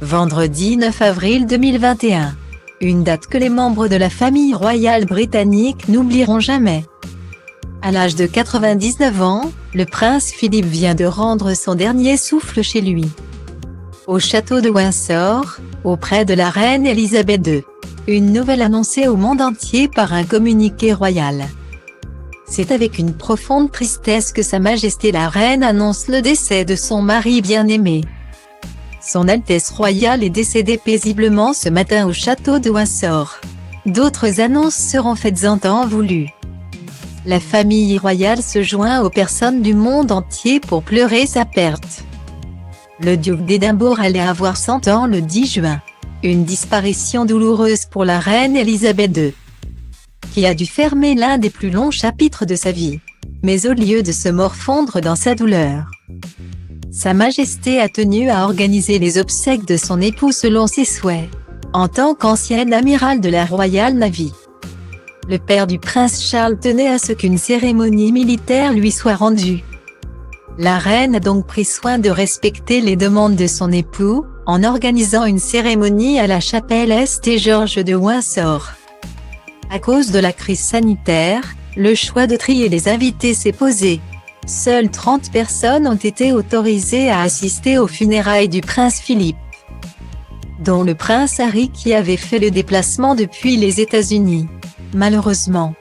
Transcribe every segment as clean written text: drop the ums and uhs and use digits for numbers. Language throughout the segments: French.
vendredi 9 avril 2021. Une date que les membres de la famille royale britannique n'oublieront jamais. À l'âge de 99 ans, le prince Philippe vient de rendre son dernier souffle chez lui. Au château de Windsor, auprès de la reine Elisabeth II. Une nouvelle annoncée au monde entier par un communiqué royal. C'est avec une profonde tristesse que Sa Majesté la Reine annonce le décès de son mari bien-aimé. Son Altesse royale est décédée paisiblement ce matin au château de Windsor. D'autres annonces seront faites en temps voulu. La famille royale se joint aux personnes du monde entier pour pleurer sa perte. Le duc d'Édimbourg allait avoir 100 ans le 10 juin. Une disparition douloureuse pour la reine Elisabeth II, qui a dû fermer l'un des plus longs chapitres de sa vie. Mais au lieu de se morfondre dans sa douleur, Sa Majesté a tenu à organiser les obsèques de son époux selon ses souhaits, en tant qu'ancien amiral de la Royal Navy. Le père du prince Charles tenait à ce qu'une cérémonie militaire lui soit rendue. La reine a donc pris soin de respecter les demandes de son époux, en organisant une cérémonie à la chapelle St. George de Windsor. À cause de la crise sanitaire, le choix de trier les invités s'est posé. Seules 30 personnes ont été autorisées à assister aux funérailles du prince Philippe, dont le prince Harry qui avait fait le déplacement depuis les États-Unis. Malheureusement,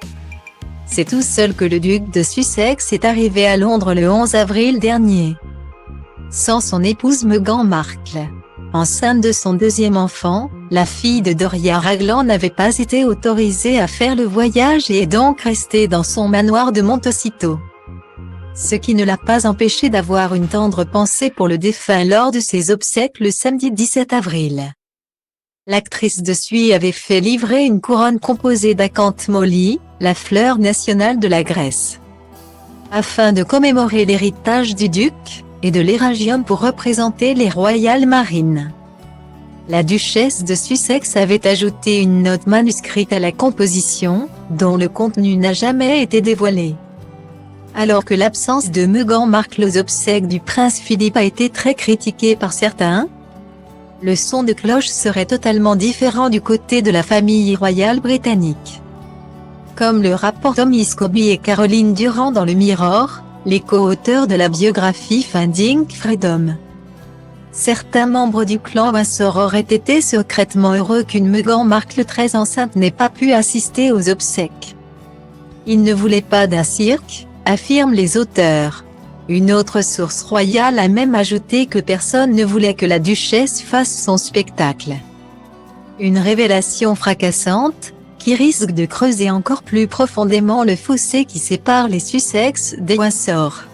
c'est tout seul que le duc de Sussex est arrivé à Londres le 11 avril dernier, sans son épouse Meghan Markle. Enceinte de son deuxième enfant, la fille de Doria Ragland n'avait pas été autorisée à faire le voyage et est donc restée dans son manoir de Montecito. Ce qui ne l'a pas empêché d'avoir une tendre pensée pour le défunt lors de ses obsèques le samedi 17 avril. L'actrice de Suie avait fait livrer une couronne composée d'acanthe molly, la fleur nationale de la Grèce, afin de commémorer l'héritage du duc, et de l'Éragium pour représenter les Royal Marines. La duchesse de Sussex avait ajouté une note manuscrite à la composition, dont le contenu n'a jamais été dévoilé. Alors que l'absence de Meghan Markle aux obsèques du prince Philippe a été très critiquée par certains, le son de cloche serait totalement différent du côté de la famille royale britannique. Comme le rapportent Tommy Scobie et Caroline Durand dans le Mirror, les co-auteurs de la biographie Finding Freedom. Certains membres du clan Windsor auraient été secrètement heureux qu'une Meghan Markle très enceinte n'ait pas pu assister aux obsèques. Ils ne voulaient pas d'un cirque, affirment les auteurs. Une autre source royale a même ajouté que personne ne voulait que la duchesse fasse son spectacle. Une révélation fracassante, qui risque de creuser encore plus profondément le fossé qui sépare les Sussex des Windsor.